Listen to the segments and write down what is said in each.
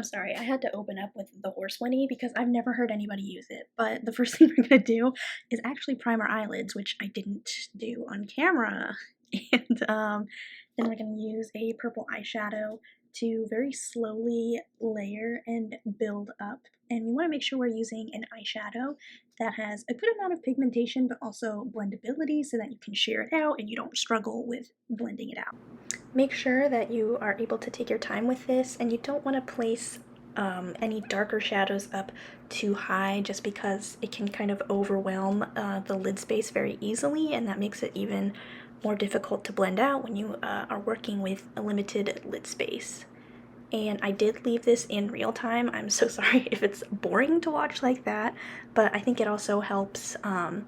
I'm sorry, I had to open up with the horse whinny because I've never heard anybody use it. But the first thing we're gonna do is actually prime our eyelids, which I didn't do on camera. And then we're gonna use a purple eyeshadow to very slowly layer and build up. And we want to make sure we're using an eyeshadow that has a good amount of pigmentation but also blendability so that you can sheer it out and you don't struggle with blending it out. Make sure that you are able to take your time with this, and you don't want to place any darker shadows up too high just because it can kind of overwhelm the lid space very easily, and that makes it even more difficult to blend out when you are working with a limited lid space. And I did leave this in real time. I'm so sorry if it's boring to watch like that, but I think it also helps kind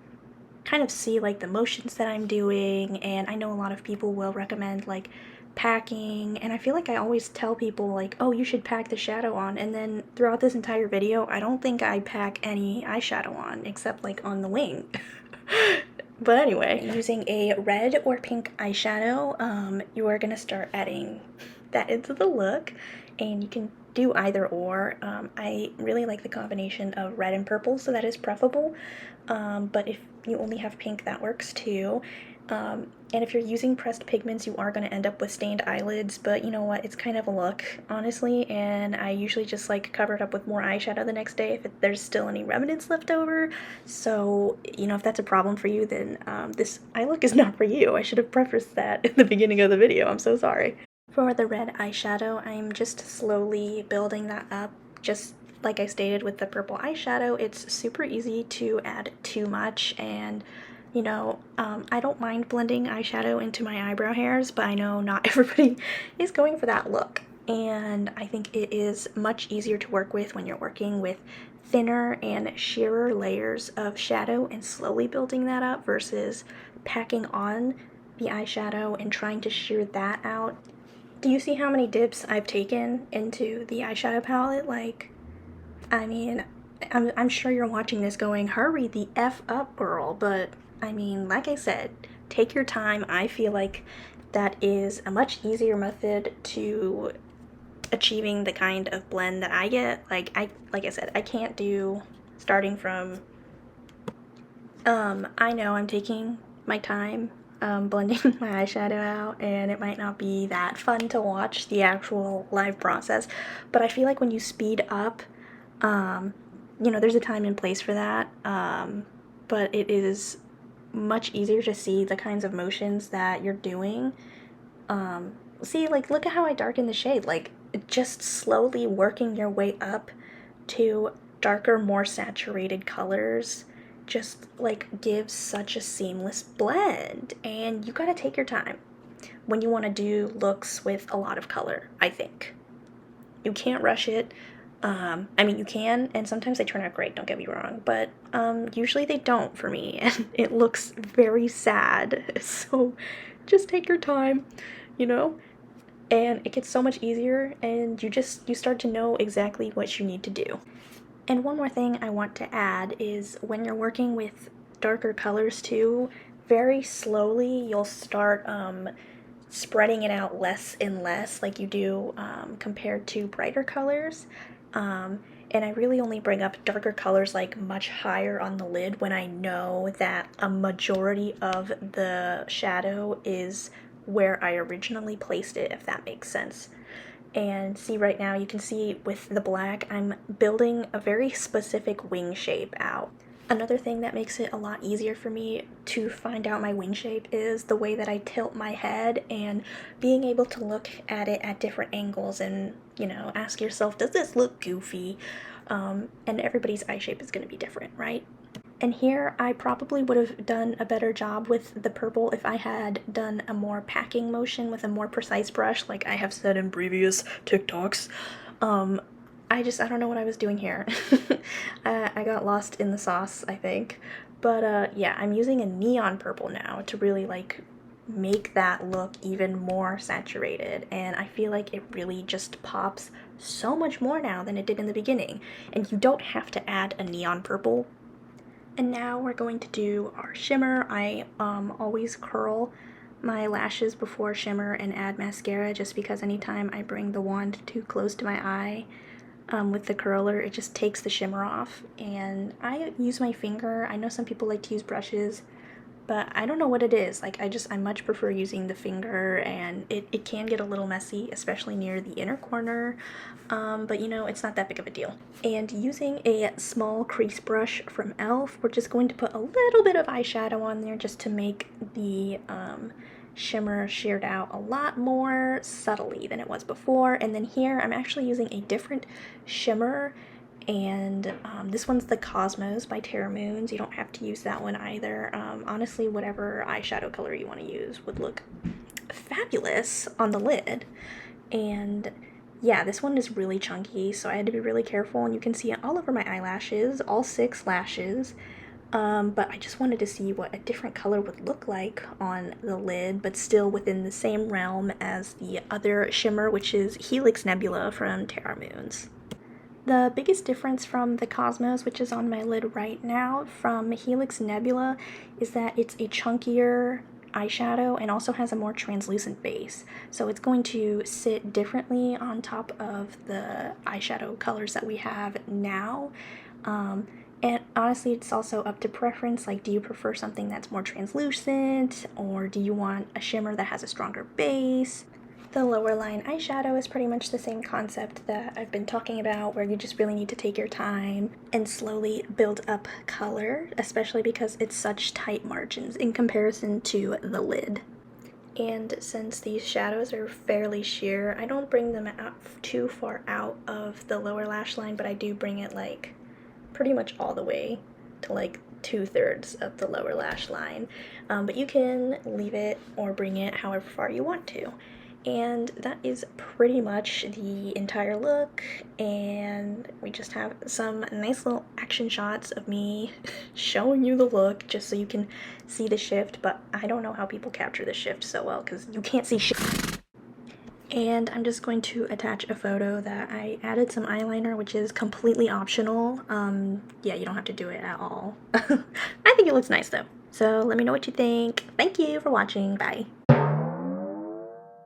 of see like the motions that I'm doing. And I know a lot of people will recommend like packing, and I feel like I always tell people like, oh, you should pack the shadow on, and then throughout this entire video I don't think I pack any eyeshadow on except like on the wing. But anyway, using a red or pink eyeshadow, you are gonna start adding that into the look, and you can do either or. I really like the combination of red and purple, so that is preferable, but if you only have pink, that works too. And if you're using pressed pigments, you are going to end up with stained eyelids, but you know what, it's kind of a look, honestly, and I usually just like cover it up with more eyeshadow the next day if there's still any remnants left over. So, you know, if that's a problem for you, then this eye look is not for you. I should have prefaced that in the beginning of the video, I'm so sorry. For the red eyeshadow, I'm just slowly building that up, just like I stated with the purple eyeshadow. It's super easy to add too much, and you know, I don't mind blending eyeshadow into my eyebrow hairs, but I know not everybody is going for that look. And I think it is much easier to work with when you're working with thinner and sheerer layers of shadow and slowly building that up versus packing on the eyeshadow and trying to sheer that out. Do you see how many dips I've taken into the eyeshadow palette? Like, I mean, I'm sure you're watching this going, hurry the F up, girl, but I mean, like I said, take your time. I feel like that is a much easier method to achieving the kind of blend that I get. Like I said, I can't do starting from I know I'm taking my time blending my eyeshadow out, and it might not be that fun to watch the actual live process, but I feel like when you speed up, you know, there's a time and place for that, but it is much easier to see the kinds of motions that you're doing. See, like, look at how I darken the shade, like, just slowly working your way up to darker, more saturated colors just like gives such a seamless blend, and you gotta take your time when you want to do looks with a lot of color. I think you can't rush it. I mean, you can, and sometimes they turn out great, don't get me wrong, but usually they don't for me, and it looks very sad. So just take your time, you know, and it gets so much easier, and you start to know exactly what you need to do. And one more thing I want to add is when you're working with darker colors too, very slowly you'll start spreading it out less and less like you do compared to brighter colors. And I really only bring up darker colors like much higher on the lid when I know that a majority of the shadow is where I originally placed it, if that makes sense. And see, right now you can see with the black I'm building a very specific wing shape out. Another thing that makes it a lot easier for me to find out my wing shape is the way that I tilt my head and being able to look at it at different angles and, you know, ask yourself, does this look goofy? And everybody's eye shape is going to be different, right? And here I probably would have done a better job with the purple if I had done a more packing motion with a more precise brush, like I have said in previous TikToks. I don't know what I was doing here. I got lost in the sauce, I think. But yeah, I'm using a neon purple now to really like make that look even more saturated, and I feel like it really just pops so much more now than it did in the beginning. And you don't have to add a neon purple. And now we're going to do our shimmer. I always curl my lashes before shimmer and add mascara, just because anytime I bring the wand too close to my eye, with the curler. It just takes the shimmer off, and I use my finger. I know some people like to use brushes, but I don't know what it is. Like, I much prefer using the finger, and it can get a little messy, especially near the inner corner, but you know, it's not that big of a deal. And using a small crease brush from e.l.f., we're just going to put a little bit of eyeshadow on there just to make the shimmer sheared out a lot more subtly than it was before. And then here I'm actually using a different shimmer, and this one's the Cosmos by Terra Moons. You don't have to use that one either. Honestly, whatever eyeshadow color you want to use would look fabulous on the lid. And yeah, this one is really chunky, so I had to be really careful, and you can see it all over my eyelashes, all 6 lashes. But I just wanted to see what a different color would look like on the lid, but still within the same realm as the other shimmer, which is Helix Nebula from Terra Moons. The biggest difference from the Cosmos, which is on my lid right now, from Helix Nebula is that it's a chunkier eyeshadow and also has a more translucent base. So it's going to sit differently on top of the eyeshadow colors that we have now. And honestly, it's also up to preference. Like, do you prefer something that's more translucent, or do you want a shimmer that has a stronger base? The lower line eyeshadow is pretty much the same concept that I've been talking about, where you just really need to take your time and slowly build up color, especially because it's such tight margins in comparison to the lid. And since these shadows are fairly sheer, I don't bring them out too far out of the lower lash line, but I do bring it like pretty much all the way to like 2/3 of the lower lash line. But you can leave it or bring it however far you want to. And that is pretty much the entire look, and we just have some nice little action shots of me showing you the look just so you can see the shift, but I don't know how people capture the shift so well because you can't see shit. And I'm just going to attach a photo that I added some eyeliner, which is completely optional. Yeah, you don't have to do it at all. I think it looks nice though. So let me know what you think. Thank you for watching. Bye.